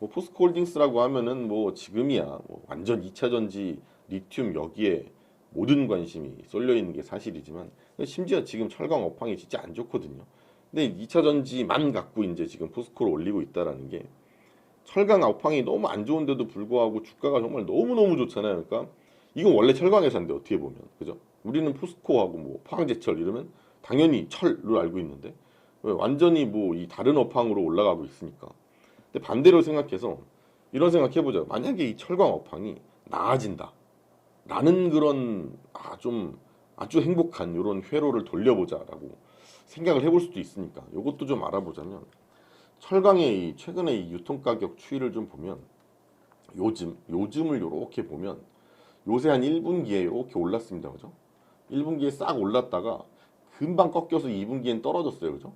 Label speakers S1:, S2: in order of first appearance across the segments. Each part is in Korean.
S1: 뭐 포스코홀딩스라고 하면은 뭐 지금이야 뭐 완전 2차 전지 리튬 여기에 모든 관심이 쏠려 있는 게 사실이지만 심지어 지금 철강 업황이 진짜 안 좋거든요. 근데 2차 전지만 갖고 이제 지금 포스코를 올리고 있다라는 게 철강 업황이 너무 안 좋은데도 불구하고 주가가 정말 너무너무 좋잖아요. 그러니까 이건 원래 철강 회사인데 어떻게 보면 그죠? 우리는 포스코하고 뭐 포항제철 이러면 당연히 철로 알고 있는데 왜 완전히 뭐 이 다른 업황으로 올라가고 있으니까. 근데 반대로 생각해서 이런 생각해보자. 만약에 이 철강 업황이 나아진다. 라는 그런 좀 아주 행복한 이런 회로를 돌려보자라고 생각을 해볼 수도 있으니까 이것도 좀 알아보자면 철강의 최근에 이 유통가격 추이를 좀 보면 요즘을 이렇게 보면 요새 한 1분기에 이렇게 올랐습니다. 그죠? 1분기에 싹 올랐다가 금방 꺾여서 2분기엔 떨어졌어요. 그죠?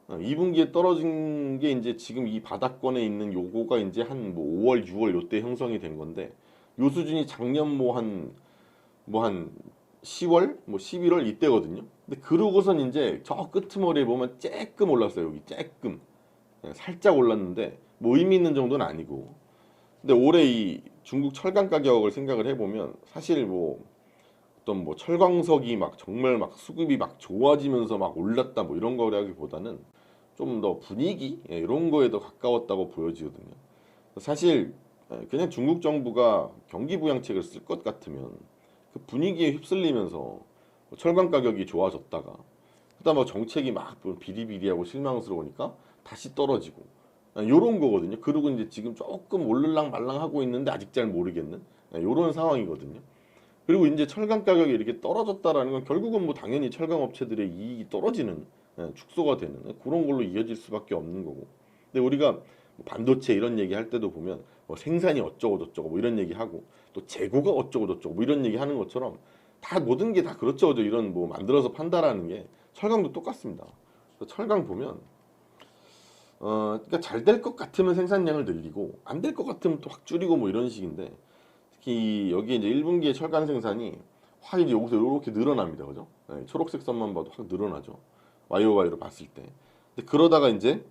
S1: 2분기에 떨어진 게 이제 지금 이 바닥권에 있는 요거가 이제 한 뭐 5월, 6월 요때 형성이 된 건데 요 수준이 작년 한 10월, 뭐 11월 이때거든요. 근데 그러고선 이제 저 끄트머리에 보면 쬐끔 올랐어요. 여기 쬐끔. 살짝 올랐는데 뭐 의미 있는 정도는 아니고. 근데 올해 이 중국 철강 가격을 생각을 해보면 사실 뭐 어떤 뭐 철광석이 막 정말 막 수급이 막 좋아지면서 막 올랐다 뭐 이런 거라기보다는 좀 더 분위기 이런 거에 더 가까웠다고 보여지거든요. 사실 그냥 중국 정부가 경기 부양책을 쓸 것 같으면 그 분위기에 휩쓸리면서 뭐 철강 가격이 좋아졌다가 그다음 뭐 정책이 막 비리비리하고 실망스러우니까 다시 떨어지고 요런 거거든요. 그리고 이제 지금 조금 오르락 말랑 하고 있는데 아직 잘 모르겠는 요런 상황이거든요. 그리고 이제 철강 가격이 이렇게 떨어졌다라는 건 결국은 뭐 당연히 철강 업체들의 이익이 떨어지는 축소가 되는 그런 걸로 이어질 수밖에 없는 거고. 근데 우리가 뭐 반도체 이런 얘기 할 때도 보면 뭐 생산이 어쩌고 저쩌고 뭐 이런 얘기 하고 또 재고가 어쩌고 저쩌고 뭐 이런 얘기 하는 것처럼 다 모든 게 다 그렇죠. 그죠? 이런 뭐 만들어서 판다라는 게 철강도 똑같습니다. 그래서 철강 보면 그러니까 잘 될 것 같으면 생산량을 늘리고 안 될 것 같으면 또 확 줄이고 뭐 이런 식인데 특히 여기 이제 1분기에 철강 생산이 확 이제 여기서 이렇게 늘어납니다. 그죠? 네, 초록색 선만 봐도 확 늘어나죠. YOY로 봤을 때. 근데 그러다가 이제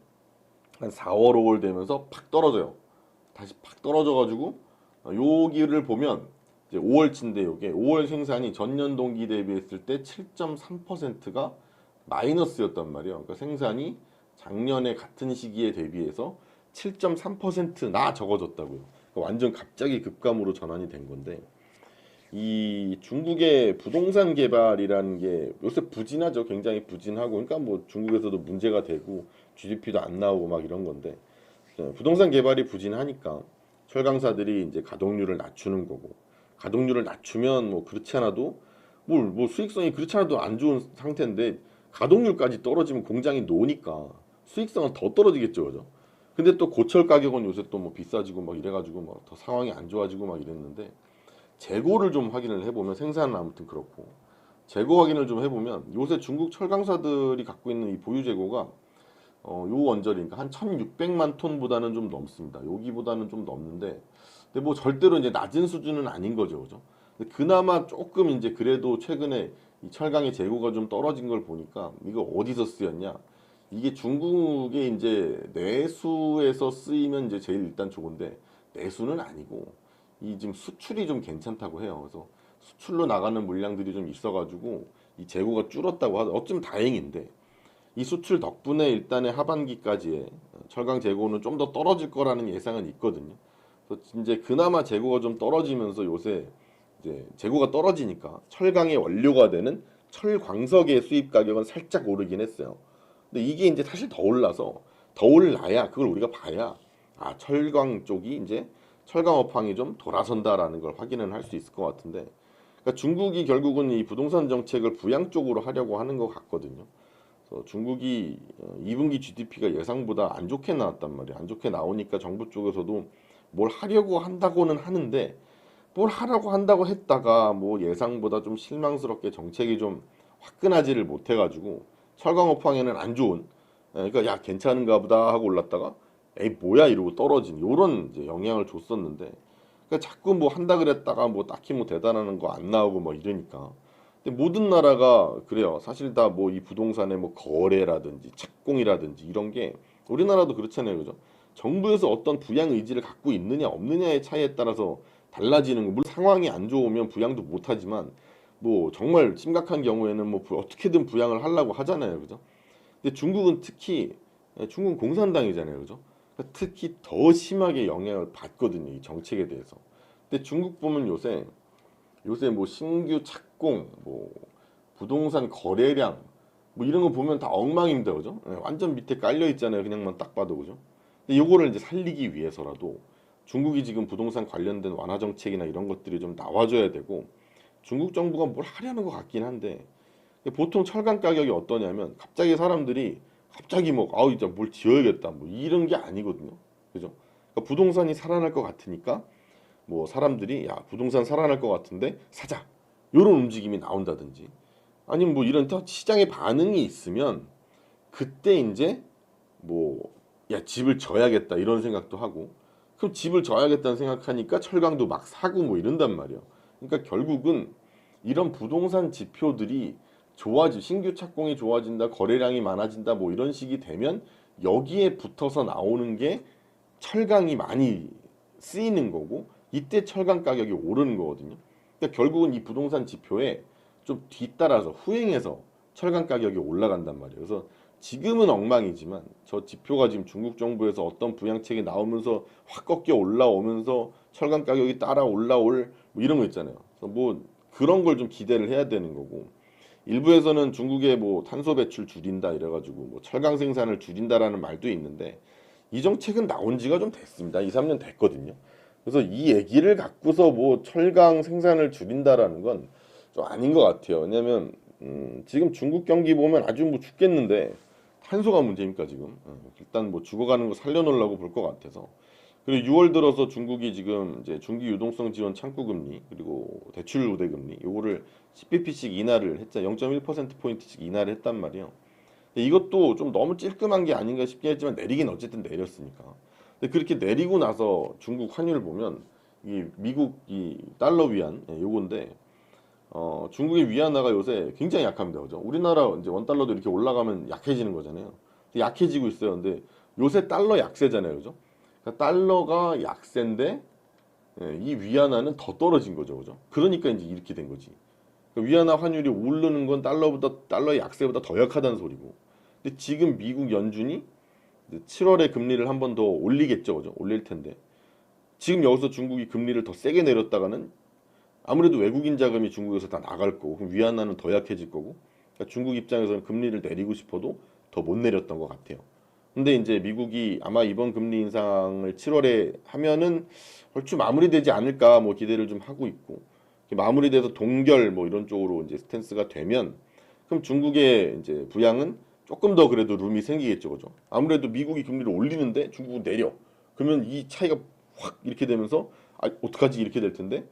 S1: 한 4월, 5월 되면서 팍 떨어져요. 다시 팍 떨어져가지고 여기를 보면 이제 5월치인데 요게 5월 생산이 전년 동기 대비했을 때 7.3%가 마이너스였단 말이에요. 그러니까 생산이 작년에 같은 시기에 대비해서 7.3%나 적어졌다고요. 그러니까 완전 갑자기 급감으로 전환이 된 건데 이 중국의 부동산 개발이라는 게 요새 부진하죠. 굉장히 부진하고 그러니까 뭐 중국에서도 문제가 되고 GDP도 안 나오고 막 이런 건데 부동산 개발이 부진하니까 철강사들이 이제 가동률을 낮추는 거고 가동률을 낮추면 뭐 그렇지 않아도 뭐 수익성이 그렇지 않아도 안 좋은 상태인데 가동률까지 떨어지면 공장이 노니까 수익성은 더 떨어지겠죠, 그죠? 근데 또 고철 가격은 요새 또 뭐 비싸지고 막 이래가지고 막 더 상황이 안 좋아지고 막 이랬는데 재고를 좀 확인을 해보면 생산은 아무튼 그렇고 재고 확인을 좀 해보면 요새 중국 철강사들이 갖고 있는 이 보유 재고가 요 원절이니까 한 1,600만 톤보다는 좀 넘습니다. 여기보다는 좀 넘는데, 근데 뭐 절대로 이제 낮은 수준은 아닌 거죠, 그죠? 근데 그나마 조금 이제 그래도 최근에 이 철강의 재고가 좀 떨어진 걸 보니까 이거 어디서 쓰였냐? 이게 중국의 이제 내수에서 쓰이면 이제 제일 일단 좋은데 내수는 아니고 이 지금 수출이 좀 괜찮다고 해요. 그래서 수출로 나가는 물량들이 좀 있어가지고 이 재고가 줄었다고 하죠. 어쩌면 다행인데. 이 수출 덕분에 일단의 하반기까지의 철강 재고는 좀 더 떨어질 거라는 예상은 있거든요. 그래서 이제 그나마 재고가 좀 떨어지면서 요새 이제 재고가 떨어지니까 철강의 원료가 되는 철광석의 수입 가격은 살짝 오르긴 했어요. 근데 이게 이제 사실 더 올라서 더 올라야 그걸 우리가 봐야 철강 쪽이 이제 철강 업황이 좀 돌아선다라는 걸 확인은 할 수 있을 것 같은데 그러니까 중국이 결국은 이 부동산 정책을 부양 쪽으로 하려고 하는 것 같거든요. 중국이 2분기 GDP가 예상보다 안 좋게 나왔단 말이에요. 안 좋게 나오니까 정부 쪽에서도 뭘 하려고 한다고는 하는데 뭘 하라고 한다고 했다가 뭐 예상보다 좀 실망스럽게 정책이 좀 화끈하지를 못해가지고 철강업황에는 안 좋은 그러니까 야 괜찮은가 보다 하고 올랐다가 에이 뭐야 이러고 떨어진 요런 이제 영향을 줬었는데 그러니까 자꾸 뭐 한다 그랬다가 뭐 딱히 뭐 대단한 거 안 나오고 뭐 이러니까 근데 모든 나라가 그래요. 사실 다 뭐 이 부동산의 뭐 거래라든지 착공이라든지 이런 게 우리나라도 그렇잖아요. 그죠? 정부에서 어떤 부양 의지를 갖고 있느냐 없느냐의 차이에 따라서 달라지는 거. 물론 상황이 안 좋으면 부양도 못 하지만 뭐 정말 심각한 경우에는 뭐 어떻게든 부양을 하려고 하잖아요. 그죠? 근데 중국은 특히 중국은 공산당이잖아요. 그죠? 그러니까 특히 더 심하게 영향을 받거든요. 이 정책에 대해서. 근데 중국 보면 요새 뭐 신규 착공, 뭐 부동산 거래량 뭐 이런 거 보면 다 엉망입니다. 그죠? 완전 밑에 깔려 있잖아요. 그냥만 딱 봐도. 그죠? 근데 요거를 이제 살리기 위해서라도 중국이 지금 부동산 관련된 완화 정책이나 이런 것들이 좀 나와줘야 되고, 중국 정부가 뭘 하려는 것 같긴 한데, 보통 철강 가격이 어떠냐면 갑자기 사람들이 갑자기 뭐 아우 이제 뭘 지어야겠다 뭐 이런 게 아니거든요. 그죠? 그러니까 부동산이 살아날 것 같으니까 뭐 사람들이 야 부동산 살아날 것 같은데 사자 요런 움직임이 나온다든지, 아니면 뭐 이런 시장의 반응이 있으면 그때 이제 뭐 야 집을 져야겠다 이런 생각도 하고, 그럼 집을 져야겠다는 생각하니까 철강도 막 사고 뭐 이런단 말이에요. 그러니까 결국은 이런 부동산 지표들이 신규 착공이 좋아진다, 거래량이 많아진다 뭐 이런 식이 되면 여기에 붙어서 나오는 게 철강이 많이 쓰이는 거고, 이때 철강 가격이 오르는 거거든요. 그러니까 결국은 이 부동산 지표에 좀 뒤따라서 후행해서 철강 가격이 올라간단 말이에요. 그래서 지금은 엉망이지만 저 지표가 지금 중국 정부에서 어떤 부양책이 나오면서 확 꺾여 올라오면서 철강 가격이 따라 올라올 뭐 이런 거 있잖아요. 그래서 뭐 그런 걸 좀 기대를 해야 되는 거고, 일부에서는 중국의 뭐 탄소 배출 줄인다 이래가지고 뭐 철강 생산을 줄인다라는 말도 있는데, 이 정책은 나온 지가 좀 됐습니다. 2, 3년 됐거든요. 그래서 이 얘기를 갖고서 뭐 철강 생산을 줄인다라는 건 좀 아닌 것 같아요. 왜냐면 지금 중국 경기 보면 아주 뭐 죽겠는데 탄소가 문제입니까 지금? 일단 뭐 죽어가는 거 살려놓으려고 볼 것 같아서. 그리고 6월 들어서 중국이 지금 이제 중기 유동성 지원 창구 금리 그리고 대출 우대 금리 요거를 10bp씩 인하를 했자 0.1% 포인트씩 인하를 했단 말이에요. 근데 이것도 좀 너무 찔끔한 게 아닌가 싶긴 했지만 내리긴 어쨌든 내렸으니까. 근데 그렇게 내리고 나서 중국 환율 보면 이 미국 이 달러 위안 요건데 중국의 위안화가 요새 굉장히 약합니다. 그죠? 우리나라 이제 원 달러도 이렇게 올라가면 약해지는 거잖아요. 약해지고 있어요. 근데 요새 달러 약세잖아요. 그죠? 그러니까 달러가 약세인데 이 위안화는 더 떨어진 거죠. 그죠? 그러니까 이제 이렇게 된 거지. 그러니까 위안화 환율이 오르는 건 달러의 약세보다 더 약하다는 소리고. 근데 지금 미국 연준이 7월에 금리를 한 번 더 올리겠죠. 그죠? 올릴 텐데. 지금 여기서 중국이 금리를 더 세게 내렸다가는 아무래도 외국인 자금이 중국에서 다 나갈 거고, 그럼 위안화는 더 약해질 거고, 그러니까 중국 입장에서는 금리를 내리고 싶어도 더 못 내렸던 것 같아요. 근데 이제 미국이 아마 이번 금리 인상을 7월에 하면은 얼추 마무리되지 않을까 뭐 기대를 좀 하고 있고, 마무리돼서 동결 뭐 이런 쪽으로 이제 스탠스가 되면 그럼 중국의 이제 부양은 조금 더 그래도 룸이 생기겠죠, 그죠? 아무래도 미국이 금리를 올리는데 중국은 내려. 그러면 이 차이가 확 이렇게 되면서 아 어떡하지 이렇게 될 텐데,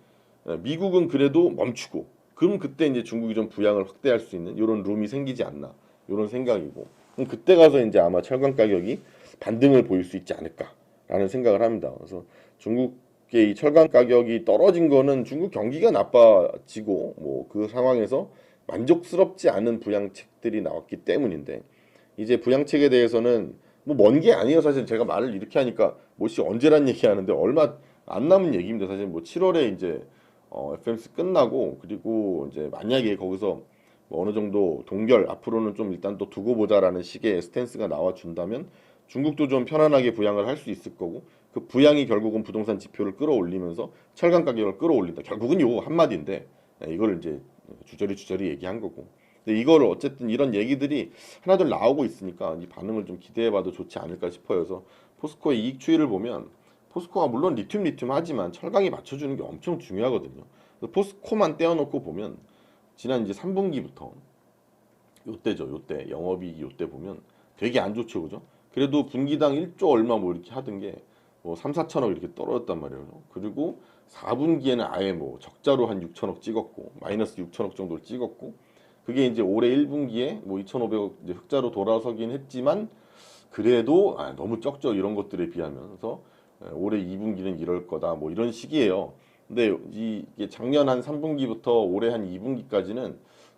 S1: 미국은 그래도 멈추고 그럼 그때 이제 중국이 좀 부양을 확대할 수 있는 이런 룸이 생기지 않나 이런 생각이고, 그럼 그때 가서 이제 아마 철강 가격이 반등을 보일 수 있지 않을까라는 생각을 합니다. 그래서 중국의 이 철강 가격이 떨어진 거는 중국 경기가 나빠지고 뭐 그 상황에서 만족스럽지 않은 부양책들이 나왔기 때문인데, 이제 부양책에 대해서는 뭐 먼 게 아니에요. 사실 제가 말을 이렇게 하니까 뭐씨 언제란 얘기하는데 얼마 안 남은 얘기입니다. 사실 뭐 7월에 이제 FMC 끝나고, 그리고 이제 만약에 거기서 뭐 어느 정도 동결 앞으로는 좀 일단 또 두고 보자라는 식의 스탠스가 나와 준다면 중국도 좀 편안하게 부양을 할 수 있을 거고, 그 부양이 결국은 부동산 지표를 끌어올리면서 철강 가격을 끌어올린다. 결국은 요 한마디인데 이걸 이제 주저리 얘기한 거고. 근데 이거를 어쨌든 이런 얘기들이 하나둘 나오고 있으니까 이 반응을 좀 기대해봐도 좋지 않을까 싶어요. 그래서 포스코의 이익 추이를 보면 포스코가 물론 리튬 하지만 철강이 맞춰주는 게 엄청 중요하거든요. 그래서 포스코만 떼어놓고 보면 지난 이제 3분기부터 요때죠. 요때 영업이익 요때 보면 되게 안 좋죠. 그죠? 그래도 분기당 1조 얼마 뭐 이렇게 하던 게 뭐 3, 4천억 이렇게 떨어졌단 말이에요. 그리고 4분기에는 아예 뭐 적자로 한 6천억 찍었고 마이너스 6천억 정도를 찍었고, 그게 이제 올해 1분기에 뭐 2,500억 이제 흑자로 돌아서긴 했지만 그래도 너무 적죠. 이런 것들에 비하면서 올해 2분기는 이럴 거다 뭐 이런 식이에요. 근데 이게 작년 한 3분기부터 올해 한 2분기까지는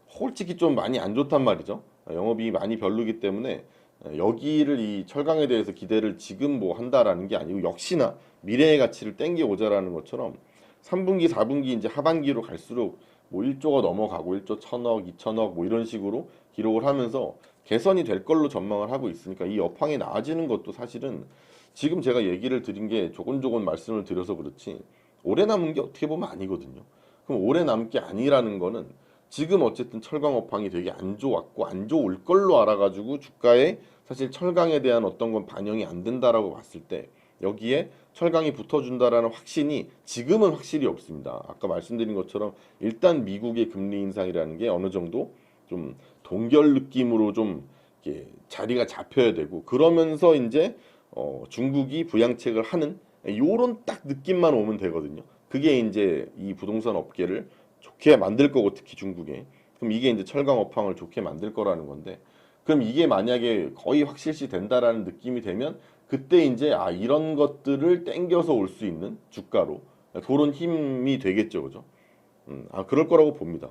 S1: 솔직히 좀 많이 안 좋단 말이죠. 영업이익이 많이 별로기 때문에 여기를 이 철강에 대해서 기대를 지금 뭐 한다라는 게 아니고 역시나 미래의 가치를 땡겨 오자라는 것처럼 3분기, 4분기 이제 하반기로 갈수록 뭐 1조가 넘어가고 1조 1,000억, 2,000억 뭐 이런 식으로 기록을 하면서 개선이 될 걸로 전망을 하고 있으니까 이 업황이 나아지는 것도 사실은 지금 제가 얘기를 드린 게 조곤조곤 말씀을 드려서 그렇지 오래 남은 게 어떻게 보면 아니거든요. 그럼 오래 남은 게 아니라는 거는 지금 어쨌든 철강 업황이 되게 안 좋았고 안 좋을 걸로 알아가지고 주가에 사실 철강에 대한 어떤 건 반영이 안 된다라고 봤을 때 여기에 철강이 붙어준다라는 확신이 지금은 확실히 없습니다. 아까 말씀드린 것처럼 일단 미국의 금리 인상이라는 게 어느 정도 좀 동결 느낌으로 좀 이렇게 자리가 잡혀야 되고 그러면서 이제 중국이 부양책을 하는 요런 딱 느낌만 오면 되거든요. 그게 이제 이 부동산 업계를 좋게 만들 거고 특히 중국에 그럼 이게 이제 철강 업황을 좋게 만들 거라는 건데 그럼 이게 만약에 거의 확실시 된다라는 느낌이 되면 그때 이제 아 이런 것들을 땡겨서 올 수 있는 주가로 그런 힘이 되겠죠, 그죠? 그럴 거라고 봅니다.